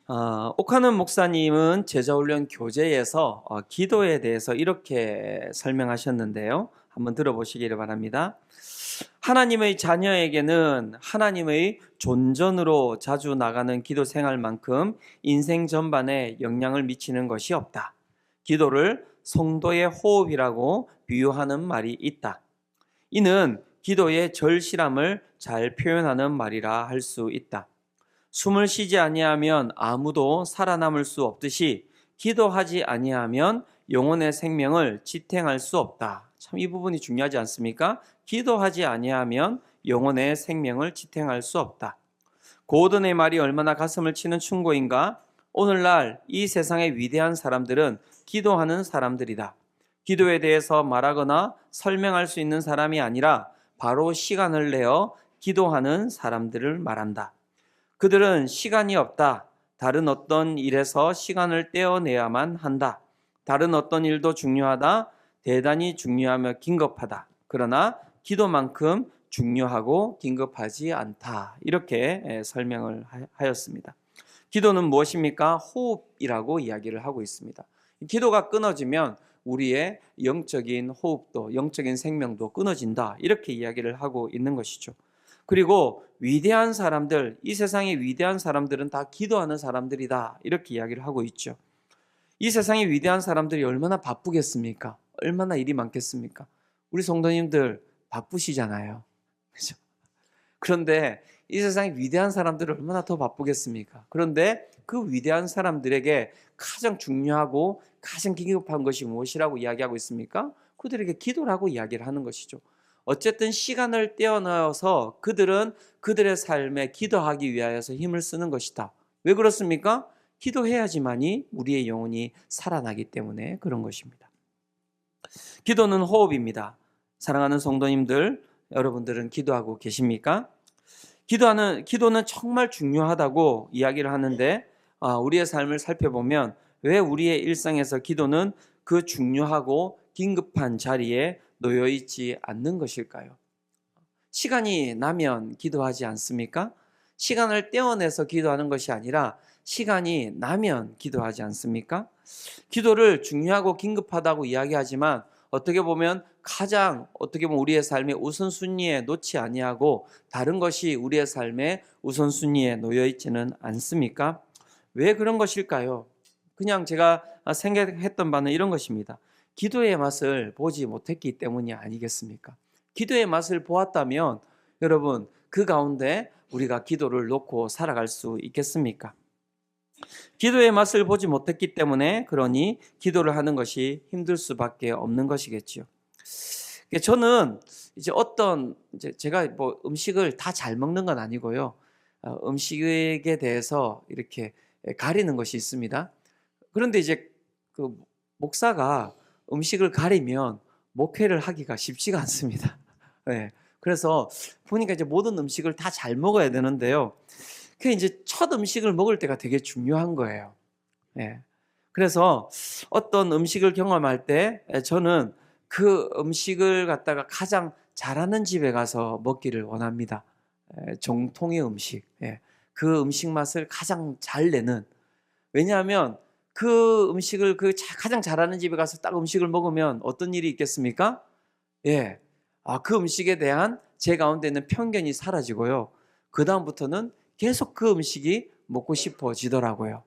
옥하는 목사님은 제자훈련 교재에서 기도에 대해서 이렇게 설명하셨는데요. 한번 들어보시기를 바랍니다. 하나님의 자녀에게는 하나님의 존전으로 자주 나가는 기도 생활만큼 인생 전반에 영향을 미치는 것이 없다. 기도를 성도의 호흡이라고 비유하는 말이 있다. 이는 기도의 절실함을 잘 표현하는 말이라 할 수 있다. 숨을 쉬지 아니하면 아무도 살아남을 수 없듯이 기도하지 아니하면 영혼의 생명을 지탱할 수 없다. 참 이 부분이 중요하지 않습니까? 기도하지 아니하면 영혼의 생명을 지탱할 수 없다. 고든의 말이 얼마나 가슴을 치는 충고인가? 오늘날 이 세상의 위대한 사람들은 기도하는 사람들이다. 기도에 대해서 말하거나 설명할 수 있는 사람이 아니라 바로 시간을 내어 기도하는 사람들을 말한다. 그들은 시간이 없다. 다른 어떤 일에서 시간을 떼어내야만 한다. 다른 어떤 일도 중요하다. 대단히 중요하며 긴급하다. 그러나 기도만큼 중요하고 긴급하지 않다. 이렇게 설명을 하였습니다. 기도는 무엇입니까? 호흡이라고 이야기를 하고 있습니다. 기도가 끊어지면 우리의 영적인 호흡도, 영적인 생명도 끊어진다. 이렇게 이야기를 하고 있는 것이죠. 그리고 위대한 사람들, 이 세상의 위대한 사람들은 다 기도하는 사람들이다. 이렇게 이야기를 하고 있죠. 이 세상의 위대한 사람들이 얼마나 바쁘겠습니까? 얼마나 일이 많겠습니까? 우리 성도님들 바쁘시잖아요. 그렇죠? 그런데 이 세상의 위대한 사람들은 얼마나 더 바쁘겠습니까? 그런데 그 위대한 사람들에게 가장 중요하고 가장 긴급한 것이 무엇이라고 이야기하고 있습니까? 그들에게 기도라고 이야기를 하는 것이죠. 어쨌든 시간을 떼어넣어서 그들은 그들의 삶에 기도하기 위하여서 힘을 쓰는 것이다. 왜 그렇습니까? 기도해야지만이 우리의 영혼이 살아나기 때문에 그런 것입니다. 기도는 호흡입니다. 사랑하는 성도님들, 여러분들은 기도하고 계십니까? 기도는 정말 중요하다고 이야기를 하는데 우리의 삶을 살펴보면 왜 우리의 일상에서 기도는 그 중요하고 긴급한 자리에 놓여 있지 않는 것일까요? 시간이 나면 기도하지 않습니까? 시간을 떼어내서 기도하는 것이 아니라 시간이 나면 기도하지 않습니까? 기도를 중요하고 긴급하다고 이야기하지만 어떻게 보면 우리의 삶의 우선순위에 놓지 아니하고 다른 것이 우리의 삶의 우선순위에 놓여 있지는 않습니까? 왜 그런 것일까요? 그냥 제가 생각했던 바는 이런 것입니다. 기도의 맛을 보지 못했기 때문이 아니겠습니까? 기도의 맛을 보았다면 여러분 그 가운데 우리가 기도를 놓고 살아갈 수 있겠습니까? 기도의 맛을 보지 못했기 때문에 그러니 기도를 하는 것이 힘들 수밖에 없는 것이겠죠. 저는 제가 음식을 다 잘 먹는 건 아니고요. 음식에 대해서 이렇게 가리는 것이 있습니다. 그런데 그 목사가 음식을 가리면 목회를 하기가 쉽지가 않습니다. 네. 그래서 보니까 모든 음식을 다 잘 먹어야 되는데요. 첫 음식을 먹을 때가 되게 중요한 거예요. 예. 그래서 어떤 음식을 경험할 때 저는 그 음식을 갖다가 가장 잘하는 집에 가서 먹기를 원합니다. 정통의 음식. 그 음식 맛을 가장 잘 내는. 왜냐하면 그 음식을 가장 잘하는 집에 가서 딱 음식을 먹으면 어떤 일이 있겠습니까? 그 음식에 대한 제 가운데 있는 편견이 사라지고요. 그 다음부터는 계속 그 음식이 먹고 싶어지더라고요.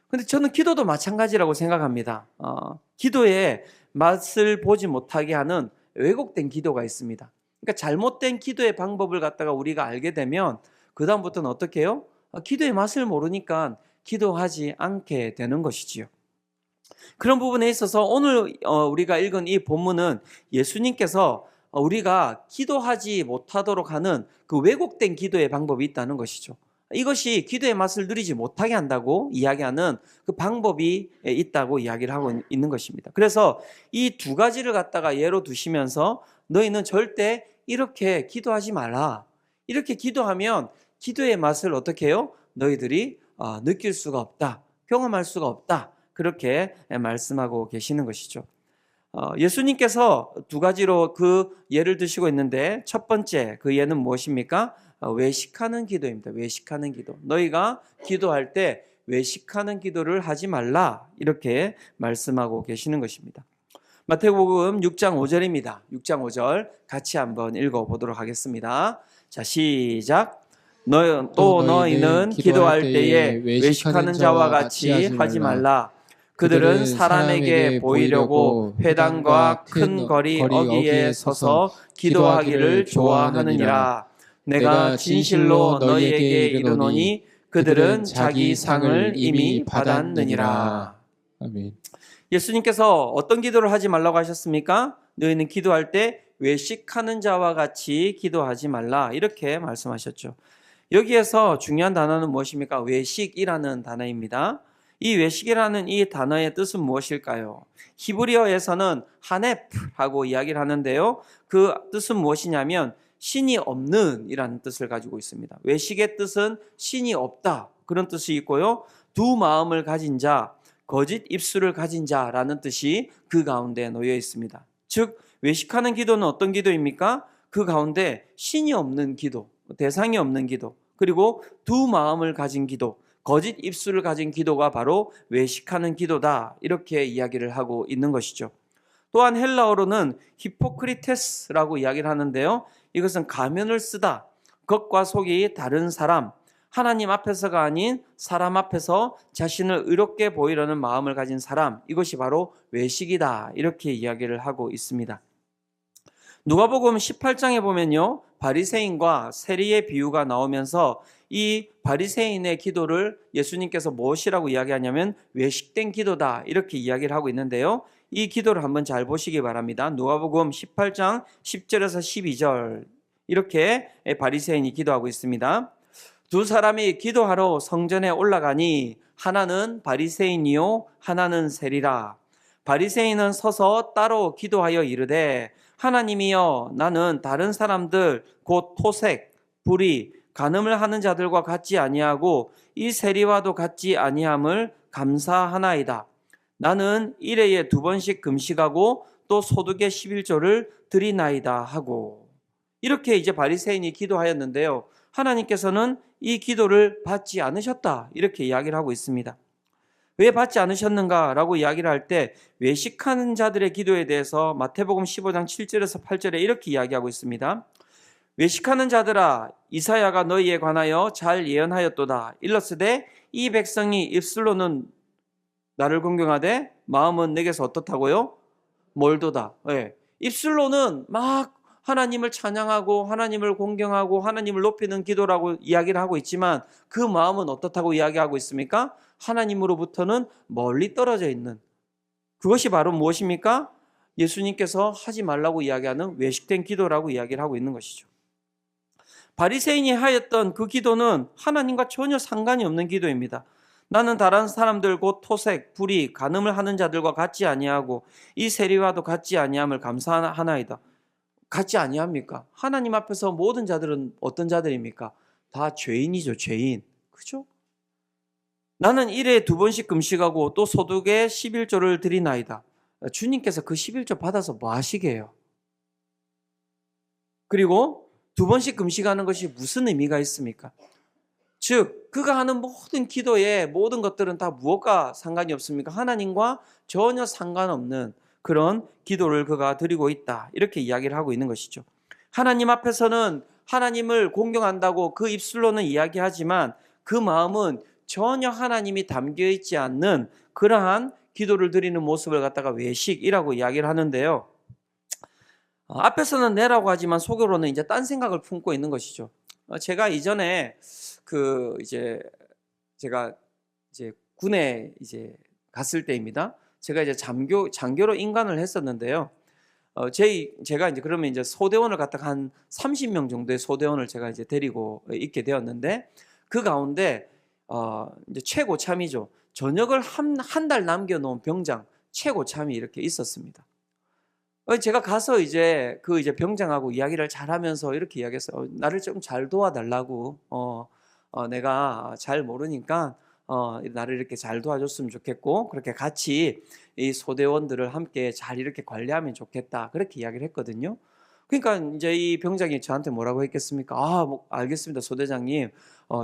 근데 저는 기도도 마찬가지라고 생각합니다. 기도의 맛을 보지 못하게 하는 왜곡된 기도가 있습니다. 그러니까 잘못된 기도의 방법을 갖다가 우리가 알게 되면 그 다음부터는 어떻게 해요? 기도의 맛을 모르니까 기도하지 않게 되는 것이지요. 그런 부분에 있어서 오늘 우리가 읽은 이 본문은 예수님께서 우리가 기도하지 못하도록 하는 그 왜곡된 기도의 방법이 있다는 것이죠. 이것이 기도의 맛을 누리지 못하게 한다고 이야기하는 그 방법이 있다고 이야기를 하고 있는 것입니다. 그래서 이 두 가지를 갖다가 예로 두시면서 너희는 절대 이렇게 기도하지 말라. 이렇게 기도하면 기도의 맛을 어떻게 해요? 너희들이 느낄 수가 없다. 경험할 수가 없다. 그렇게 말씀하고 계시는 것이죠. 예수님께서 두 가지로 그 예를 드시고 있는데 첫 번째 그 예는 무엇입니까? 외식하는 기도입니다. 외식하는 기도. 너희가 기도할 때 외식하는 기도를 하지 말라 이렇게 말씀하고 계시는 것입니다. 마태복음 6장 5절입니다. 6장 5절 같이 한번 읽어보도록 하겠습니다. 자, 시작. 또 너희는 기도할 때에 외식하는 자와 같이 하지 말라. 그들은 사람에게 보이려고 회당과 큰 거리 어귀에 서서 기도하기를 좋아하느니라. 내가 진실로 너희에게 이르노니 그들은 자기 상을 이미 받았느니라. 아멘. 예수님께서 어떤 기도를 하지 말라고 하셨습니까? 너희는 기도할 때 외식하는 자와 같이 기도하지 말라 이렇게 말씀하셨죠. 여기에서 중요한 단어는 무엇입니까? 외식이라는 단어입니다. 이 외식이라는 이 단어의 뜻은 무엇일까요? 히브리어에서는 하네프라고 이야기를 하는데요. 그 뜻은 무엇이냐면 신이 없는 이라는 뜻을 가지고 있습니다. 외식의 뜻은 신이 없다 그런 뜻이 있고요. 두 마음을 가진 자, 거짓 입술을 가진 자라는 뜻이 그 가운데 놓여 있습니다. 즉 외식하는 기도는 어떤 기도입니까? 그 가운데 신이 없는 기도, 대상이 없는 기도, 그리고 두 마음을 가진 기도, 거짓 입술을 가진 기도가 바로 외식하는 기도다 이렇게 이야기를 하고 있는 것이죠. 또한 헬라어로는 히포크리테스라고 이야기를 하는데요. 이것은 가면을 쓰다, 겉과 속이 다른 사람, 하나님 앞에서가 아닌 사람 앞에서 자신을 의롭게 보이려는 마음을 가진 사람, 이것이 바로 외식이다 이렇게 이야기를 하고 있습니다. 누가복음 18장에 보면요, 바리새인과 세리의 비유가 나오면서 이 바리새인의 기도를 예수님께서 무엇이라고 이야기하냐면 외식된 기도다 이렇게 이야기를 하고 있는데요. 이 기도를 한번 잘 보시기 바랍니다. 누가복음 18장 10절에서 12절 이렇게 바리새인이 기도하고 있습니다. 두 사람이 기도하러 성전에 올라가니 하나는 바리새인이요 하나는 세리라. 바리새인은 서서 따로 기도하여 이르되 하나님이여 나는 다른 사람들 곧 토색, 불의, 간음을 하는 자들과 같지 아니하고 이 세리와도 같지 아니함을 감사하나이다. 나는 일회에 2번씩 금식하고 또 소득의 11조를 드리나이다 하고 이렇게 이제 바리새인이 기도하였는데요. 하나님께서는 이 기도를 받지 않으셨다 이렇게 이야기를 하고 있습니다. 왜 받지 않으셨는가라고 이야기를 할 때 외식하는 자들의 기도에 대해서 마태복음 15장 7절에서 8절에 이렇게 이야기하고 있습니다. 외식하는 자들아 이사야가 너희에 관하여 잘 예언하였도다. 일렀으되 이 백성이 입술로는 나를 공경하되 마음은 내게서 어떻다고요? 멀도다. 네. 입술로는 막 하나님을 찬양하고 하나님을 공경하고 하나님을 높이는 기도라고 이야기를 하고 있지만 그 마음은 어떻다고 이야기하고 있습니까? 하나님으로부터는 멀리 떨어져 있는 그것이 바로 무엇입니까? 예수님께서 하지 말라고 이야기하는 외식된 기도라고 이야기를 하고 있는 것이죠. 바리새인이 하였던 그 기도는 하나님과 전혀 상관이 없는 기도입니다. 나는 다른 사람들 곧 토색, 불의, 간음을 하는 자들과 같지 아니하고 이 세리와도 같지 아니함을 감사하나이다. 같지 아니합니까? 하나님 앞에서 모든 자들은 어떤 자들입니까? 다 죄인이죠, 죄인. 그죠? 나는 일회에 2번씩 금식하고 또 소득의 11조를 드리나이다. 주님께서 그 11조 받아서 뭐 하시게요? 그리고 2번씩 금식하는 것이 무슨 의미가 있습니까? 즉 그가 하는 모든 기도에 모든 것들은 다 무엇과 상관이 없습니까? 하나님과 전혀 상관없는 그런 기도를 그가 드리고 있다 이렇게 이야기를 하고 있는 것이죠. 하나님 앞에서는 하나님을 공경한다고 그 입술로는 이야기하지만 그 마음은 전혀 하나님이 담겨있지 않는 그러한 기도를 드리는 모습을 갖다가 외식이라고 이야기를 하는데요. 앞에서는 내라고 하지만 속으로는 이제 딴 생각을 품고 있는 것이죠. 제가 이전에 제가 군에 갔을 때입니다. 제가 이제 장교로 임관을 했었는데요. 제가 이제 그러면 이제 소대원을 갖다가 한 30명 정도의 소대원을 제가 이제 데리고 있게 되었는데 그 가운데 이제 최고참이죠. 전역을 한 달 남겨놓은 병장 최고참이 이렇게 있었습니다. 제가 가서 이제 병장하고 이야기를 잘하면서 이렇게 이야기했어요. 나를 좀 잘 도와달라고. 내가 잘 모르니까 나를 이렇게 잘 도와줬으면 좋겠고 그렇게 같이 이 소대원들을 함께 잘 이렇게 관리하면 좋겠다. 그렇게 이야기를 했거든요. 그러니까 이제 이 병장이 저한테 뭐라고 했겠습니까? 뭐 알겠습니다, 소대장님.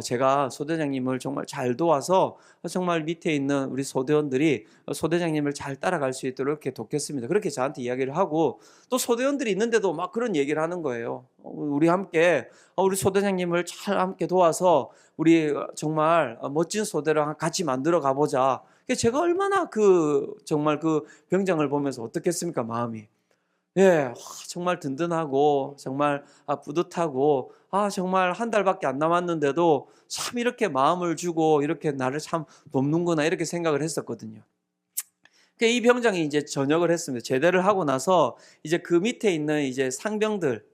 제가 소대장님을 정말 잘 도와서 정말 밑에 있는 우리 소대원들이 소대장님을 잘 따라갈 수 있도록 이렇게 돕겠습니다. 그렇게 저한테 이야기를 하고, 또 소대원들이 있는데도 막 그런 얘기를 하는 거예요. 우리 함께 우리 소대장님을 잘 함께 도와서 우리 정말 멋진 소대를 같이 만들어 가보자. 제가 얼마나 정말 그 병장을 보면서 어떻겠습니까, 마음이. 예, 정말 든든하고 정말 뿌듯하고, 정말 한 달밖에 안 남았는데도 참 이렇게 마음을 주고 이렇게 나를 참 돕는구나, 이렇게 생각을 했었거든요. 이 병장이 이제 전역을 했습니다. 제대를 하고 나서 이제 그 밑에 있는 이제 상병들,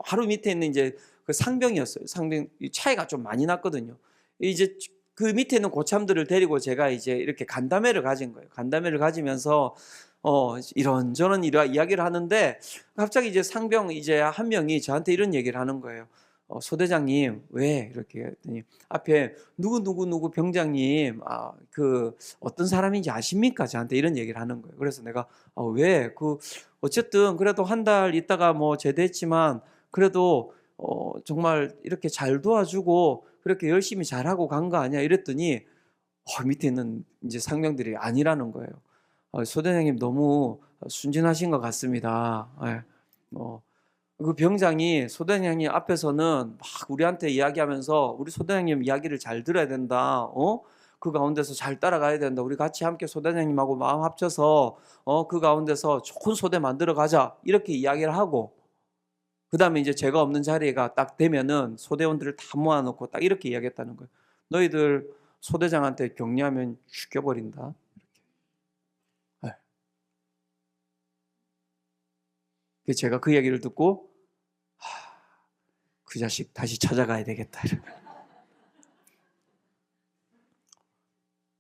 바로 밑에 있는 이제 그 상병이었어요. 상병 차이가 좀 많이 났거든요. 이제 그 밑에 있는 고참들을 데리고 제가 이제 이렇게 간담회를 가진 거예요. 간담회를 가지면서 이런저런 이야기를 하는데, 갑자기 이제 상병 이제 한 명이 저한테 이런 얘기를 하는 거예요. 소대장님, 왜 이렇게 했더니, 앞에 누구 병장님 그 어떤 사람인지 아십니까? 저한테 이런 얘기를 하는 거예요. 그래서 내가 왜 어쨌든 그래도 한 달 있다가 뭐 제대했지만 그래도 정말 이렇게 잘 도와주고 그렇게 열심히 잘하고 간 거 아니야? 이랬더니 밑에 있는 이제 상병들이 아니라는 거예요. 소대장님 너무 순진하신 것 같습니다. 예. 그 병장이 소대장님 앞에서는 막 우리한테 이야기하면서 우리 소대장님 이야기를 잘 들어야 된다. 그 가운데서 잘 따라가야 된다. 우리 같이 함께 소대장님하고 마음 합쳐서 그 가운데서 좋은 소대 만들어 가자. 이렇게 이야기를 하고, 그 다음에 이제 제가 없는 자리가 딱 되면은 소대원들을 다 모아놓고 딱 이렇게 이야기했다는 거예요. 너희들 소대장한테 격려하면 죽여버린다. 제가 그 얘기를 듣고 그 자식 다시 찾아가야 되겠다.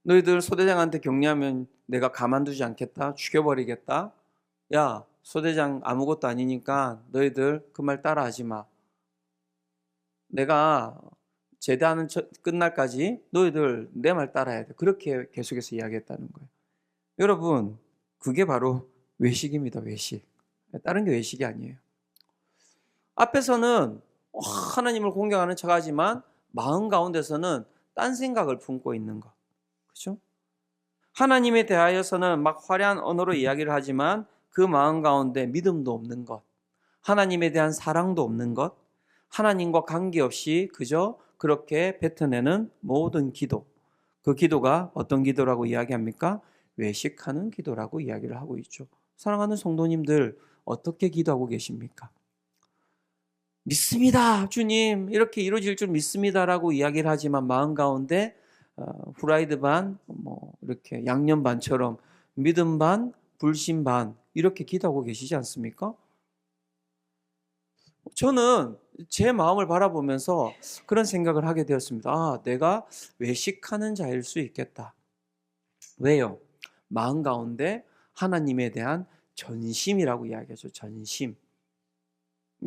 너희들 소대장한테 격려하면 내가 가만두지 않겠다. 죽여버리겠다. 야, 소대장 아무것도 아니니까 너희들 그 말 따라하지 마. 내가 제대하는 끝날까지 너희들 내 말 따라야 돼. 그렇게 계속해서 이야기했다는 거예요. 여러분, 그게 바로 외식입니다. 외식. 다른 게 외식이 아니에요. 앞에서는 하나님을 공경하는 척하지만 마음 가운데서는 딴 생각을 품고 있는 것. 그렇죠? 하나님에 대하여서는 막 화려한 언어로 이야기를 하지만 그 마음 가운데 믿음도 없는 것, 하나님에 대한 사랑도 없는 것, 하나님과 관계없이 그저 그렇게 뱉어내는 모든 기도, 그 기도가 어떤 기도라고 이야기합니까? 외식하는 기도라고 이야기를 하고 있죠. 사랑하는 성도님들, 어떻게 기도하고 계십니까? 믿습니다, 주님, 이렇게 이루어질 줄 믿습니다라고 이야기를 하지만 마음 가운데 후라이드 반, 이렇게 양념 반처럼 믿음 반, 불신 반, 이렇게 기도하고 계시지 않습니까? 저는 제 마음을 바라보면서 그런 생각을 하게 되었습니다. 내가 외식하는 자일 수 있겠다. 왜요? 마음 가운데 하나님에 대한 전심이라고 이야기하죠.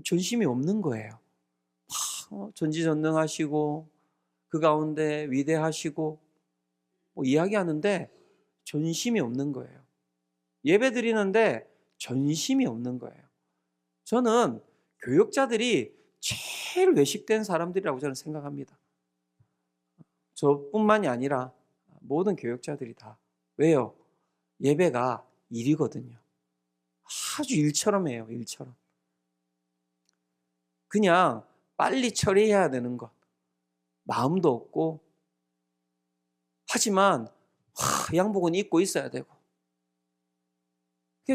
전심이 없는 거예요. 전지전능하시고 그 가운데 위대하시고 이야기하는데 전심이 없는 거예요. 예배 드리는데 전심이 없는 거예요. 저는 교역자들이 제일 외식된 사람들이라고 저는 생각합니다. 저뿐만이 아니라 모든 교역자들이 다. 왜요? 예배가 일이거든요. 아주 일처럼 해요. 일처럼. 그냥 빨리 처리해야 되는 것. 마음도 없고, 하지만 양복은 입고 있어야 되고.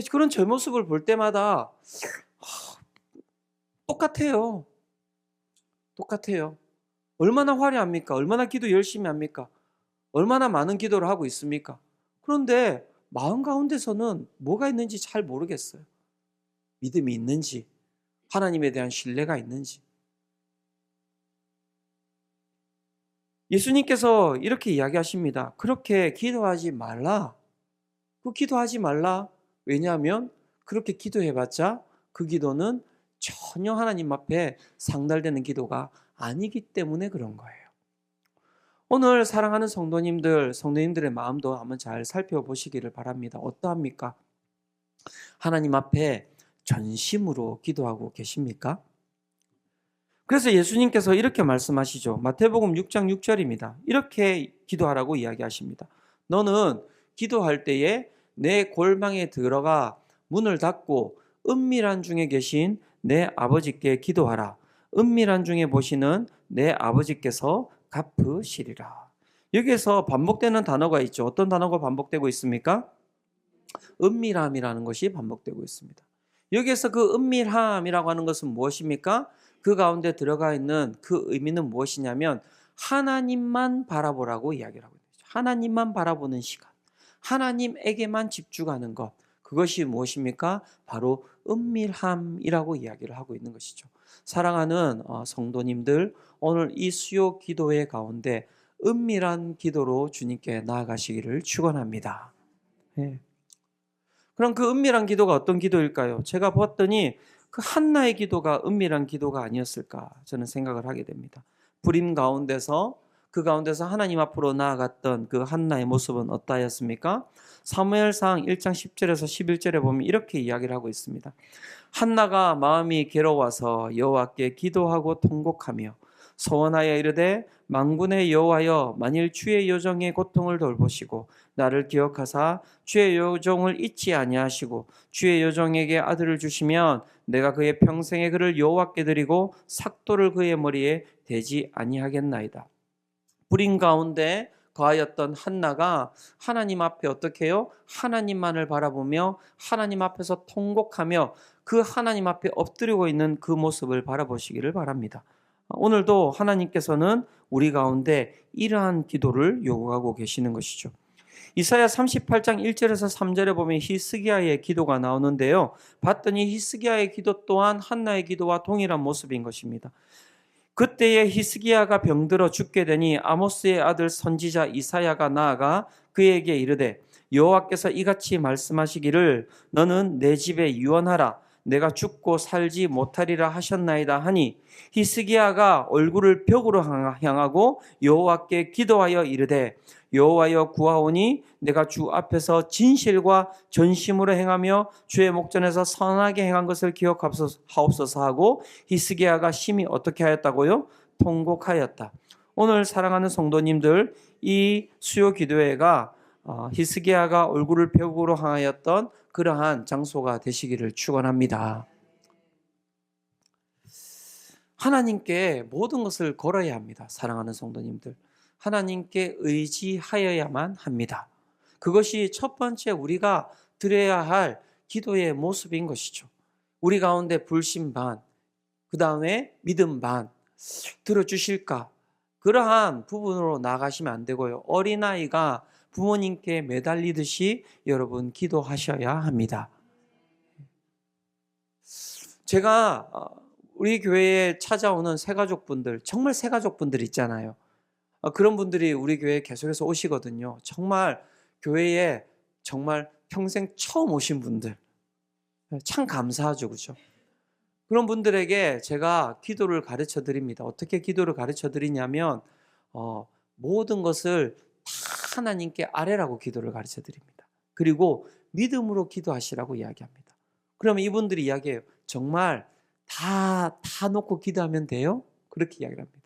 그런 제 모습을 볼 때마다 똑같아요. 똑같아요. 얼마나 화려합니까? 얼마나 기도 열심히 합니까? 얼마나 많은 기도를 하고 있습니까? 그런데 마음 가운데서는 뭐가 있는지 잘 모르겠어요. 믿음이 있는지, 하나님에 대한 신뢰가 있는지. 예수님께서 이렇게 이야기하십니다. 그렇게 기도하지 말라. 기도하지 말라. 왜냐하면 그렇게 기도해봤자 그 기도는 전혀 하나님 앞에 상달되는 기도가 아니기 때문에 그런 거예요. 오늘 사랑하는 성도님들의 마음도 한번 잘 살펴보시기를 바랍니다. 어떠합니까? 하나님 앞에 전심으로 기도하고 계십니까? 그래서 예수님께서 이렇게 말씀하시죠. 마태복음 6장 6절입니다. 이렇게 기도하라고 이야기하십니다. 너는 기도할 때에 내 골방에 들어가 문을 닫고 은밀한 중에 계신 내 아버지께 기도하라. 은밀한 중에 보시는 내 아버지께서 갚으시리라. 여기에서 반복되는 단어가 있죠. 어떤 단어가 반복되고 있습니까? 은밀함이라는 것이 반복되고 있습니다. 여기에서 그 은밀함이라고 하는 것은 무엇입니까? 그 가운데 들어가 있는 그 의미는 무엇이냐면 하나님만 바라보라고 이야기를 하고 있죠. 하나님만 바라보는 시간, 하나님에게만 집중하는 것, 그것이 무엇입니까? 바로 은밀함이라고 이야기를 하고 있는 것이죠. 사랑하는 성도님들, 오늘 이 수요 기도회 가운데 은밀한 기도로 주님께 나아가시기를 축원합니다. 네. 그럼 그 은밀한 기도가 어떤 기도일까요? 제가 봤더니 그 한나의 기도가 은밀한 기도가 아니었을까 저는 생각을 하게 됩니다. 불임 가운데서 그 가운데서 하나님 앞으로 나아갔던 그 한나의 모습은 어떠하였습니까? 사무엘상 1장 10절에서 11절에 보면 이렇게 이야기를 하고 있습니다. 한나가 마음이 괴로워서 여호와께 기도하고 통곡하며 소원하여 이르되 만군의 여호와여 만일 주의 요정의 고통을 돌보시고 나를 기억하사 주의 요정을 잊지 아니하시고 주의 요정에게 아들을 주시면 내가 그의 평생에 그를 여호와께 드리고 삭도를 그의 머리에 대지 아니하겠나이다. 불인 가운데 거하였던 한나가 하나님 앞에 어떻게 해요? 하나님만을 바라보며 하나님 앞에서 통곡하며 그 하나님 앞에 엎드리고 있는 그 모습을 바라보시기를 바랍니다. 오늘도 하나님께서는 우리 가운데 이러한 기도를 요구하고 계시는 것이죠. 이사야 38장 1절에서 3절에 보면 히스기야의 기도가 나오는데요. 봤더니 히스기야의 기도 또한 한나의 기도와 동일한 모습인 것입니다. 그때에 히스기야가 병들어 죽게 되니 아모스의 아들 선지자 이사야가 나아가 그에게 이르되 여호와께서 이같이 말씀하시기를 너는 내 집에 유언하라 내가 죽고 살지 못하리라 하셨나이다 하니 히스기야가 얼굴을 벽으로 향하고 여호와께 기도하여 이르되 여호와여 구하오니 내가 주 앞에서 진실과 전심으로 행하며 주의 목전에서 선하게 행한 것을 기억하옵소서 하고 히스기야가 심히 어떻게 하였다고요? 통곡하였다. 오늘 사랑하는 성도님들, 이 수요 기도회가 히스기야가 얼굴을 벽으로 향하였던 그러한 장소가 되시기를 축원합니다. 하나님께 모든 것을 걸어야 합니다. 사랑하는 성도님들, 하나님께 의지하여야만 합니다. 그것이 첫 번째 우리가 드려야 할 기도의 모습인 것이죠. 우리 가운데 불신 반, 그 다음에 믿음 반, 들어주실까? 그러한 부분으로 나가시면 안 되고요. 어린아이가 부모님께 매달리듯이 여러분 기도하셔야 합니다. 제가 우리 교회에 찾아오는 새가족분들, 정말 새가족분들 있잖아요. 그런 분들이 우리 교회에 계속해서 오시거든요. 정말 교회에 정말 평생 처음 오신 분들, 참 감사하죠, 그렇죠? 그런 분들에게 제가 기도를 가르쳐 드립니다. 어떻게 기도를 가르쳐 드리냐면 모든 것을 다 하나님께 아뢰라고 기도를 가르쳐 드립니다. 그리고 믿음으로 기도하시라고 이야기합니다. 그러면 이분들이 이야기해요. 정말 다 놓고 기도하면 돼요? 그렇게 이야기를 합니다.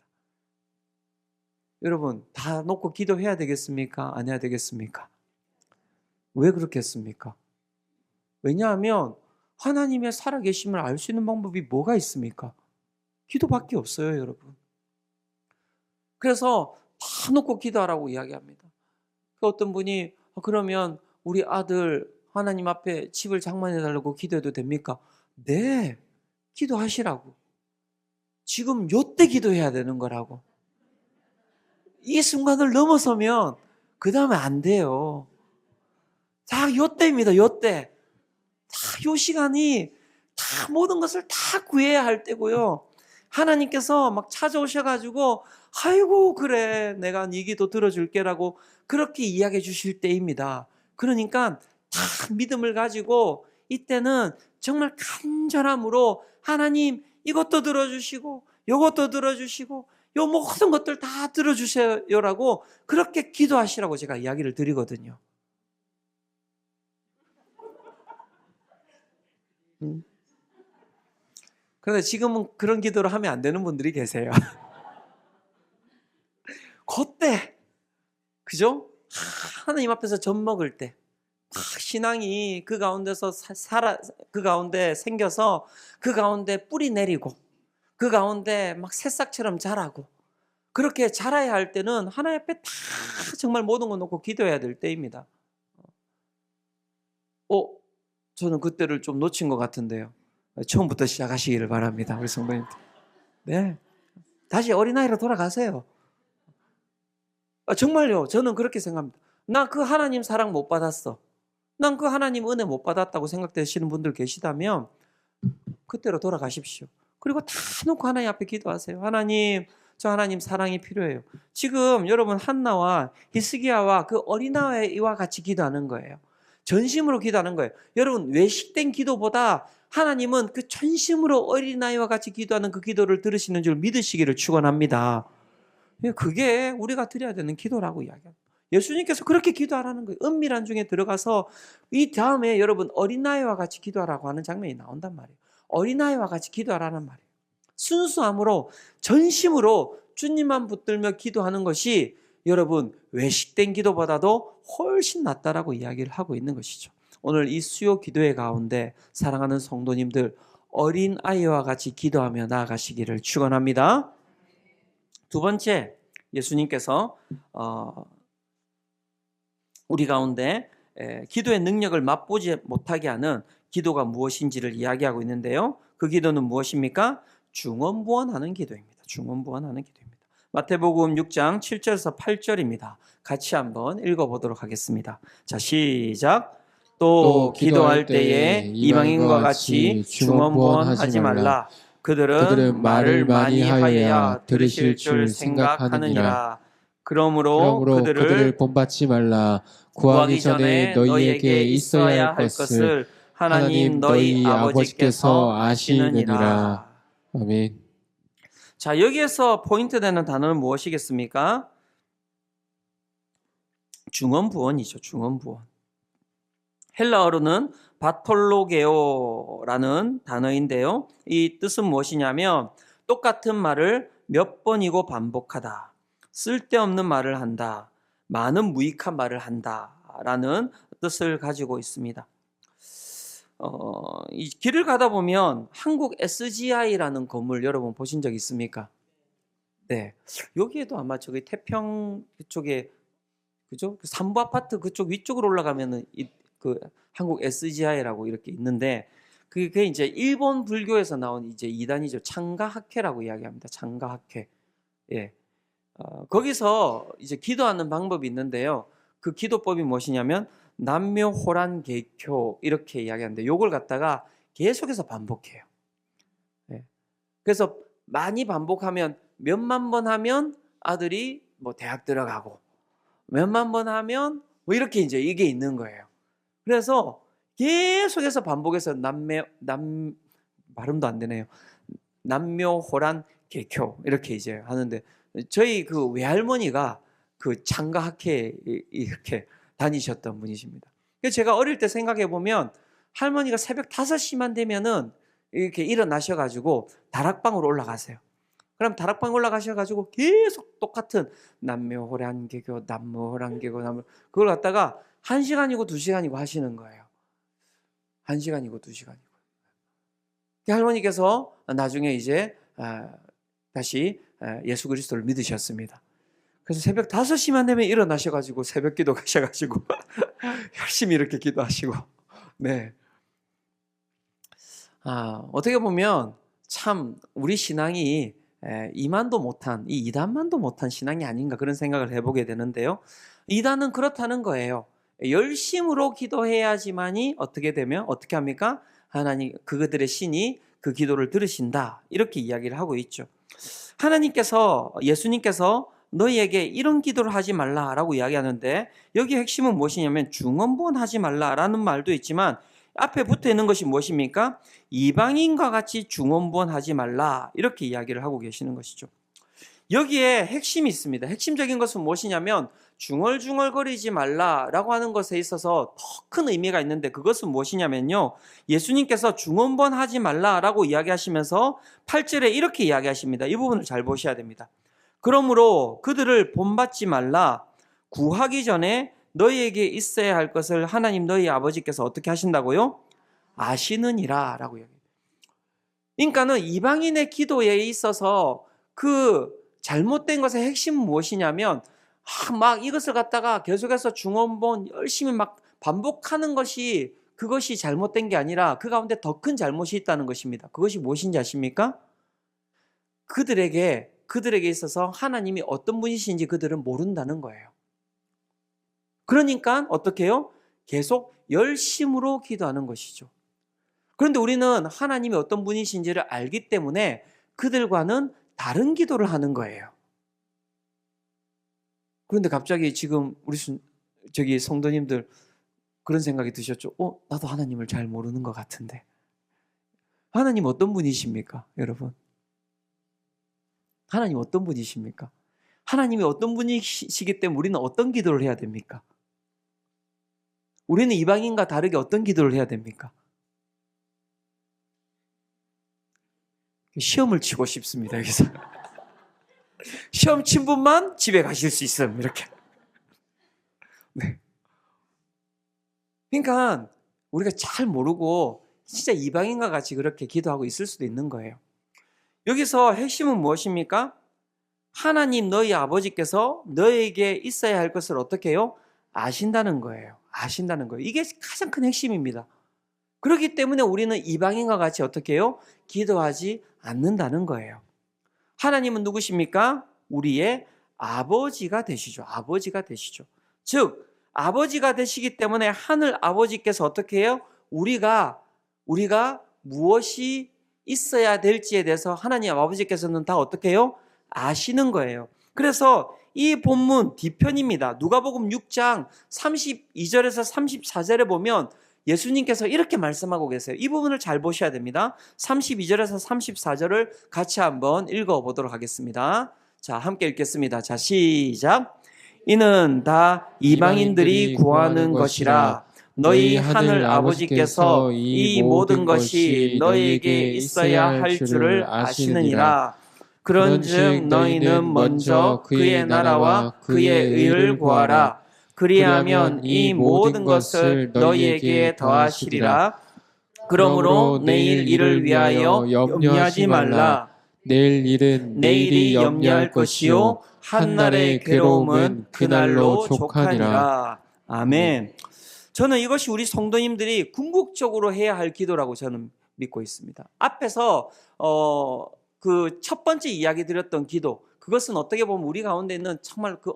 여러분, 다 놓고 기도해야 되겠습니까? 안 해야 되겠습니까? 왜 그렇게 했습니까? 왜냐하면 하나님의 살아계심을 알 수 있는 방법이 뭐가 있습니까? 기도밖에 없어요, 여러분. 그래서 다 놓고 기도하라고 이야기합니다. 어떤 분이 그러면 우리 아들 하나님 앞에 집을 장만해달라고 기도해도 됩니까? 네, 기도하시라고. 지금 요때 기도해야 되는 거라고. 이 순간을 넘어서면 그 다음에 안 돼요. 다 요때입니다. 요때. 다 요 시간이 다 모든 것을 다 구해야 할 때고요. 하나님께서 막 찾아오셔가지고 아이고 그래 내가 네 기도 들어줄게라고 그렇게 이야기해 주실 때입니다. 그러니까 다 믿음을 가지고 이때는 정말 간절함으로 하나님 이것도 들어주시고 이것도 들어주시고 요 모든 것들 다 들어주세요라고 그렇게 기도하시라고 제가 이야기를 드리거든요. 그런데 지금은 그런 기도를 하면 안 되는 분들이 계세요. 그때, 그죠? 하나님 앞에서 젖 먹을 때, 신앙이 그 가운데서 그 가운데 생겨서 그 가운데 뿌리 내리고 그 가운데 막 새싹처럼 자라고 그렇게 자라야 할 때는 하나님 앞에 다 정말 모든 거 놓고 기도해야 될 때입니다. 저는 그때를 좀 놓친 것 같은데요. 처음부터 시작하시기를 바랍니다. 우리 성도님들. 네. 다시 어린아이로 돌아가세요. 정말요. 저는 그렇게 생각합니다. 나 그 하나님 사랑 못 받았어. 난 그 하나님 은혜 못 받았다고 생각되시는 분들 계시다면 그때로 돌아가십시오. 그리고 다 놓고 하나님 앞에 기도하세요. 하나님, 저 하나님 사랑이 필요해요. 지금 여러분 한나와 히스기야와 그 어린아이와 같이 기도하는 거예요. 전심으로 기도하는 거예요. 여러분 외식된 기도보다 하나님은 그 전심으로 어린아이와 같이 기도하는 그 기도를 들으시는 줄 믿으시기를 축원합니다. 그게 우리가 드려야 되는 기도라고 이야기합니다. 예수님께서 그렇게 기도하라는 거예요. 은밀한 중에 들어가서 이 다음에 여러분 어린아이와 같이 기도하라고 하는 장면이 나온단 말이에요. 어린아이와 같이 기도하라는 말이에요. 순수함으로 전심으로 주님만 붙들며 기도하는 것이 여러분 외식된 기도보다도 훨씬 낫다라고 이야기를 하고 있는 것이죠. 오늘 이 수요 기도회 가운데 사랑하는 성도님들 어린아이와 같이 기도하며 나아가시기를 축원합니다. 두 번째, 예수님께서 우리 가운데 기도의 능력을 맛보지 못하게 하는 기도가 무엇인지를 이야기하고 있는데요. 그 기도는 무엇입니까? 중언부언하는 기도입니다. 중언부언하는 기도입니다. 마태복음 6장 7절에서 8절입니다. 같이 한번 읽어보도록 하겠습니다. 자, 시작. 또 기도할 때에 이방인과 같이 중언부언하지 말라. 그들은 말을 많이 하여야 들으실 줄 생각하느니라. 그러므로 그들을 본받지 말라. 구하기 전에 너희에게 있어야 할 것을 하나님 너희 아버지께서 아시느니라. 아멘. 자, 여기에서 포인트 되는 단어는 무엇이겠습니까? 중언부언이죠. 중언부언. 헬라어로는 바톨로게오라는 단어인데요. 이 뜻은 무엇이냐면 똑같은 말을 몇 번이고 반복하다. 쓸데없는 말을 한다. 많은 무익한 말을 한다. 라는 뜻을 가지고 있습니다. 이 길을 가다 보면 한국 SGI라는 건물 여러분 보신 적 있습니까? 네. 여기에도 아마 저기 태평 그쪽에 그죠? 삼부 아파트 그쪽 위쪽으로 올라가면은 그 한국 SGI라고 이렇게 있는데 그게 이제 일본 불교에서 나온 이제 이단이죠. 창가학회라고 이야기합니다. 창가학회. 예. 거기서 이제 기도하는 방법이 있는데요. 그 기도법이 무엇이냐면 남묘호란계교 이렇게 이야기하는데 요걸 갖다가 계속해서 반복해요. 예. 그래서 많이 반복하면 몇만 번 하면 아들이 뭐 대학 들어가고 몇만 번 하면 뭐 이렇게 이제 이게 있는 거예요. 그래서 계속해서 반복해서 발음도 안 되네요. 남묘호란계교 이렇게 이제 하는데 저희 그 외할머니가 그 창가학회에 이렇게 다니셨던 분이십니다. 그래서 제가 어릴 때 생각해 보면 할머니가 새벽 5시만 되면은 이렇게 일어나셔가지고 다락방으로 올라가세요. 그럼 다락방 올라가셔가지고 계속 똑같은 남묘호란계교, 남묘호란계교, 그걸 갖다가 1시간이고 2시간이고 하시는 거예요. 1시간이고 2시간이고. 할머니께서 나중에 이제 다시 예수 그리스도를 믿으셨습니다. 그래서 새벽 5시만 되면 일어나셔가지고 새벽 기도 가셔가지고 열심히 이렇게 기도하시고 네. 어떻게 보면 참 우리 신앙이 이만도 못한 이 이단만도 못한 신앙이 아닌가 그런 생각을 해보게 되는데요. 이단은 그렇다는 거예요. 열심으로 기도해야지만이 어떻게 되면 어떻게 합니까? 하나님 그들의 신이 그 기도를 들으신다 이렇게 이야기를 하고 있죠. 하나님께서 예수님께서 너희에게 이런 기도를 하지 말라라고 이야기하는데 여기 핵심은 무엇이냐면 중언부언하지 말라라는 말도 있지만 앞에 붙어 있는 것이 무엇입니까? 이방인과 같이 중언부언하지 말라 이렇게 이야기를 하고 계시는 것이죠. 여기에 핵심이 있습니다. 핵심적인 것은 무엇이냐면 중얼중얼거리지 말라라고 하는 것에 있어서 더 큰 의미가 있는데, 그것은 무엇이냐면요, 예수님께서 중언번하지 말라라고 이야기하시면서 8절에 이렇게 이야기하십니다. 이 부분을 잘 보셔야 됩니다. 그러므로 그들을 본받지 말라. 구하기 전에 너희에게 있어야 할 것을 하나님 너희 아버지께서 어떻게 하신다고요? 아시느니라 라고 이야기해요. 그러니까는 이방인의 기도에 있어서 그 잘못된 것의 핵심은 무엇이냐면, 막 이것을 갖다가 계속해서 중언번 열심히 막 반복하는 것이, 그것이 잘못된 게 아니라 그 가운데 더 큰 잘못이 있다는 것입니다. 그것이 무엇인지 아십니까? 그들에게 있어서 하나님이 어떤 분이신지 그들은 모른다는 거예요. 그러니까 어떻게 해요? 계속 열심으로 기도하는 것이죠. 그런데 우리는 하나님이 어떤 분이신지를 알기 때문에 그들과는 다른 기도를 하는 거예요. 그런데 갑자기 지금 우리 성도님들 그런 생각이 드셨죠? 나도 하나님을 잘 모르는 것 같은데. 하나님 어떤 분이십니까, 여러분? 하나님 어떤 분이십니까? 하나님이 어떤 분이시기 때문에 우리는 어떤 기도를 해야 됩니까? 우리는 이방인과 다르게 어떤 기도를 해야 됩니까? 시험을 치고 싶습니다, 여기서. 시험 친 분만 집에 가실 수 있음, 이렇게. 네. 그러니까 우리가 잘 모르고 진짜 이방인과 같이 그렇게 기도하고 있을 수도 있는 거예요. 여기서 핵심은 무엇입니까? 하나님 너희 아버지께서 너희에게 있어야 할 것을 어떻게 해요? 아신다는 거예요. 아신다는 거예요. 이게 가장 큰 핵심입니다. 그렇기 때문에 우리는 이방인과 같이 어떻게 해요? 기도하지 않는다는 거예요. 하나님은 누구십니까? 우리의 아버지가 되시죠. 아버지가 되시죠. 즉 아버지가 되시기 때문에 하늘 아버지께서 어떻게 해요? 우리가 무엇이 있어야 될지에 대해서 하나님 아버지께서는 다 어떻게 해요? 아시는 거예요. 그래서 이 본문 뒤편입니다. 누가복음 6장 32절에서 34절에 보면 예수님께서 이렇게 말씀하고 계세요. 이 부분을 잘 보셔야 됩니다. 32절에서 34절을 같이 한번 읽어보도록 하겠습니다. 자, 함께 읽겠습니다. 자, 시작. 이는 다 이방인들이 구하는 것이라. 너희 하늘 아버지께서 이 모든 것이 너희에게 있어야 할 줄을 아시느니라. 그런즉 너희는 먼저 그의 나라와 그의 의를 구하라. 그리하면 이 모든 것을 너희에게 더하시리라. 그러므로 내일 일을 위하여 염려하지 말라. 내일 일은 내일이 염려할 것이요 한날의 괴로움은 그날로 족하니라. 아멘. 저는 이것이 우리 성도님들이 궁극적으로 해야 할 기도라고 저는 믿고 있습니다. 앞에서 그 첫 번째 이야기 드렸던 기도, 그것은 어떻게 보면 우리 가운데 있는 정말 그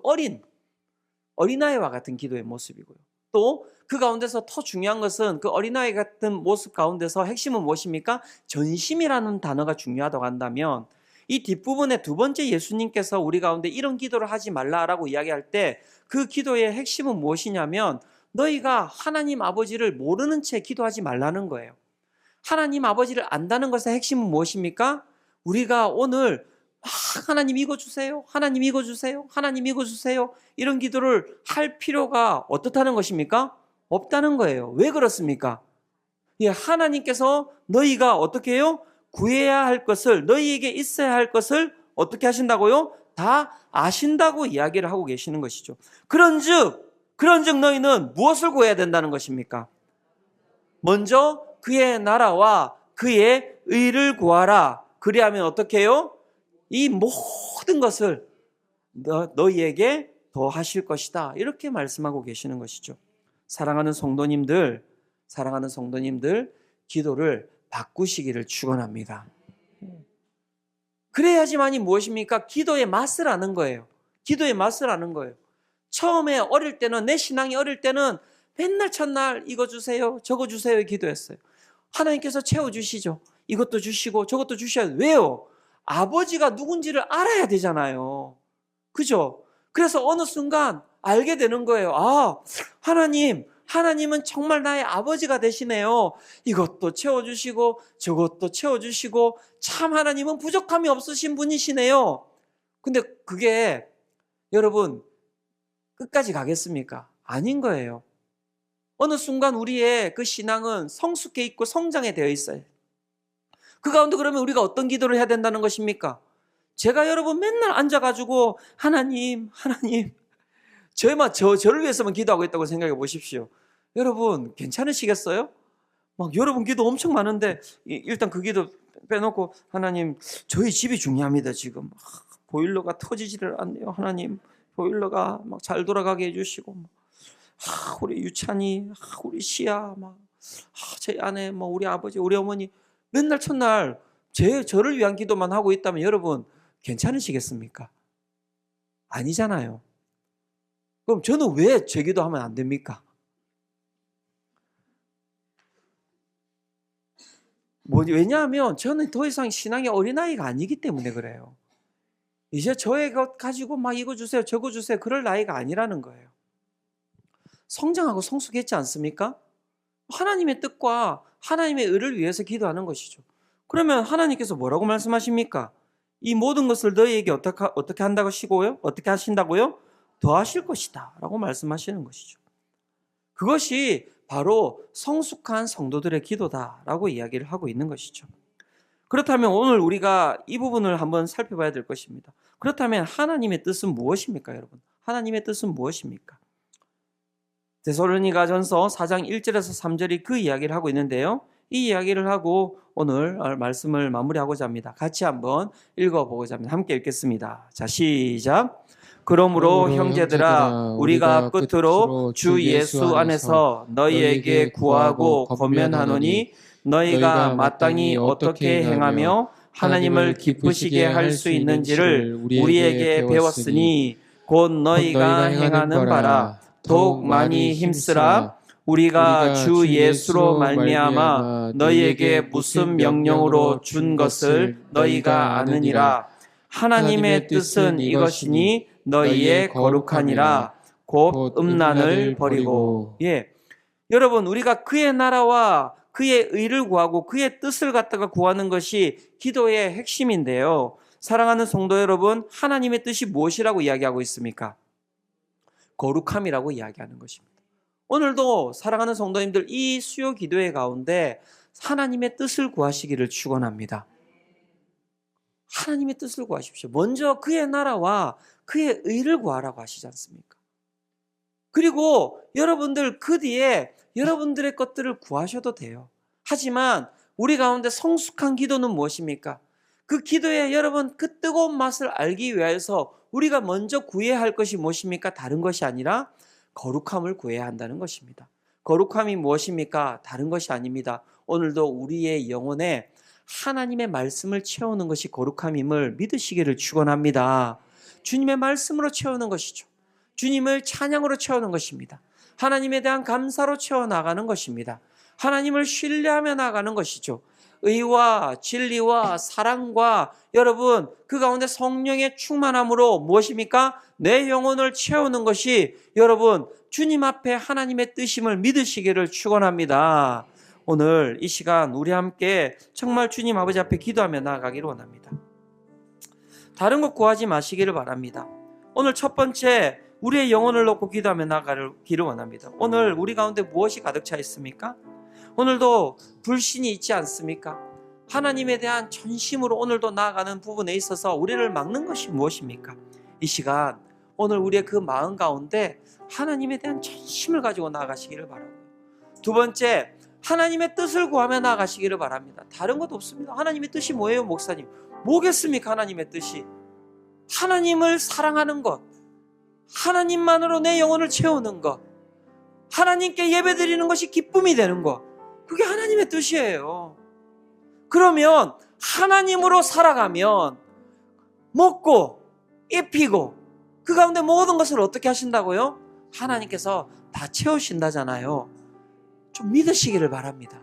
어린아이와 같은 기도의 모습이고요. 또 그 가운데서 더 중요한 것은 그 어린아이 같은 모습 가운데서 핵심은 무엇입니까? 전심이라는 단어가 중요하다고 한다면, 이 뒷부분에 두 번째 예수님께서 우리 가운데 이런 기도를 하지 말라라고 이야기할 때 그 기도의 핵심은 무엇이냐면, 너희가 하나님 아버지를 모르는 채 기도하지 말라는 거예요. 하나님 아버지를 안다는 것의 핵심은 무엇입니까? 우리가 오늘 하나님 이거 주세요, 하나님 이거 주세요, 하나님 이거 주세요, 이런 기도를 할 필요가 어떻다는 것입니까? 없다는 거예요. 왜 그렇습니까? 예, 하나님께서 너희가 어떻게 해요? 구해야 할 것을, 너희에게 있어야 할 것을 어떻게 하신다고요? 다 아신다고 이야기를 하고 계시는 것이죠. 그런즉 너희는 무엇을 구해야 된다는 것입니까? 먼저 그의 나라와 그의 의를 구하라. 그리하면 어떻게 해요? 이 모든 것을 너희에게 더하실 것이다. 이렇게 말씀하고 계시는 것이죠. 사랑하는 성도님들, 기도를 바꾸시기를 축원합니다. 그래야지만이 무엇입니까? 기도의 맛을 아는 거예요. 기도의 맛을 아는 거예요. 처음에 어릴 때는, 내 신앙이 어릴 때는 맨날 첫날 이거 주세요, 저거 주세요 기도했어요. 하나님께서 채워주시죠. 이것도 주시고 저것도 주셔야 돼요. 왜요? 아버지가 누군지를 알아야 되잖아요. 그죠? 그래서 어느 순간 알게 되는 거예요. 아, 하나님은 정말 나의 아버지가 되시네요. 이것도 채워주시고 저것도 채워주시고, 참 하나님은 부족함이 없으신 분이시네요. 근데 그게 여러분, 끝까지 가겠습니까? 아닌 거예요. 어느 순간 우리의 그 신앙은 성숙해 있고 성장해 되어 있어요. 그 가운데 그러면 우리가 어떤 기도를 해야 된다는 것입니까? 제가 여러분 맨날 앉아가지고 하나님 저를 위해서만 기도하고 있다고 생각해 보십시오. 여러분 괜찮으시겠어요? 막 여러분 기도 엄청 많은데 일단 그 기도 빼놓고 하나님 저희 집이 중요합니다. 지금 보일러가 터지지를 않네요. 하나님 보일러가 막 잘 돌아가게 해주시고 우리 유찬이 우리 시아 제 아내 우리 아버지 우리 어머니 맨날 첫날 저를 위한 기도만 하고 있다면 여러분 괜찮으시겠습니까? 아니잖아요. 그럼 저는 왜 제 기도하면 안 됩니까? 왜냐하면 저는 더 이상 신앙의 어린아이가 아니기 때문에 그래요. 이제 저의 것 가지고 이거 주세요 저거 주세요 그럴 나이가 아니라는 거예요. 성장하고 성숙했지 않습니까? 하나님의 뜻과 하나님의 의를 위해서 기도하는 것이죠. 그러면 하나님께서 뭐라고 말씀하십니까? 이 모든 것을 너희에게 어떻게 한다고 하시고요? 어떻게 하신다고요? 더하실 것이다 라고 말씀하시는 것이죠. 그것이 바로 성숙한 성도들의 기도다라고 이야기를 하고 있는 것이죠. 그렇다면 오늘 우리가 이 부분을 한번 살펴봐야 될 것입니다. 그렇다면 하나님의 뜻은 무엇입니까, 여러분? 하나님의 뜻은 무엇입니까? 데살로니가전서 4장 1절에서 3절이 그 이야기를 하고 있는데요. 이 이야기를 하고 오늘 말씀을 마무리하고자 합니다. 같이 한번 읽어보고자 합니다. 함께 읽겠습니다. 자, 시작. 그러므로 형제들아 우리가 끝으로 주 예수 안에서 너희에게 구하고 권면하노니 너희가 마땅히 어떻게 행하며 하나님을 기쁘시게 할 수 있는지를 우리에게 배웠으니 곧 너희가 행하는 바라 더욱 많이 힘쓰라. 우리가 주 예수로 말미암아 너희에게 무슨 명령으로 준 것을 너희가 아느니라. 하나님의 뜻은 이것이니 너희의 거룩하니라. 곧 음란을 버리고. 여러분 우리가 그의 나라와 그의 의를 구하고 그의 뜻을 갖다가 구하는 것이 기도의 핵심인데요. 사랑하는 성도 여러분, 하나님의 뜻이 무엇이라고 이야기하고 있습니까? 거룩함이라고 이야기하는 것입니다. 오늘도 사랑하는 성도님들 이 수요 기도회 가운데 하나님의 뜻을 구하시기를 축원합니다. 하나님의 뜻을 구하십시오. 먼저 그의 나라와 그의 의를 구하라고 하시지 않습니까? 그리고 여러분들 그 뒤에 여러분들의 것들을 구하셔도 돼요. 하지만 우리 가운데 성숙한 기도는 무엇입니까? 그 기도에 여러분 그 뜨거운 맛을 알기 위해서 우리가 먼저 구해야 할 것이 무엇입니까? 다른 것이 아니라 거룩함을 구해야 한다는 것입니다. 거룩함이 무엇입니까? 다른 것이 아닙니다. 오늘도 우리의 영혼에 하나님의 말씀을 채우는 것이 거룩함임을 믿으시기를 축원합니다. 주님의 말씀으로 채우는 것이죠. 주님을 찬양으로 채우는 것입니다. 하나님에 대한 감사로 채워나가는 것입니다. 하나님을 신뢰하며 나가는 것이죠. 의와 진리와 사랑과 여러분 그 가운데 성령의 충만함으로 무엇입니까? 내 영혼을 채우는 것이 여러분 주님 앞에 하나님의 뜻임을 믿으시기를 축원합니다. 오늘 이 시간 우리 함께 정말 주님 아버지 앞에 기도하며 나아가기를 원합니다. 다른 것 구하지 마시기를 바랍니다. 오늘 첫 번째 우리의 영혼을 놓고 기도하며 나아가기를 원합니다. 오늘 우리 가운데 무엇이 가득 차 있습니까? 오늘도 불신이 있지 않습니까? 하나님에 대한 전심으로 오늘도 나아가는 부분에 있어서 우리를 막는 것이 무엇입니까? 이 시간 오늘 우리의 그 마음 가운데 하나님에 대한 전심을 가지고 나아가시기를 바라고요. 두 번째, 하나님의 뜻을 구하며 나아가시기를 바랍니다. 다른 것 없습니다. 하나님의 뜻이 뭐예요, 목사님? 뭐겠습니까, 하나님의 뜻이? 하나님을 사랑하는 것, 하나님만으로 내 영혼을 채우는 것, 하나님께 예배드리는 것이 기쁨이 되는 것, 그게 하나님의 뜻이에요. 그러면 하나님으로 살아가면 먹고 입히고 그 가운데 모든 것을 어떻게 하신다고요? 하나님께서 다 채우신다잖아요. 좀 믿으시기를 바랍니다.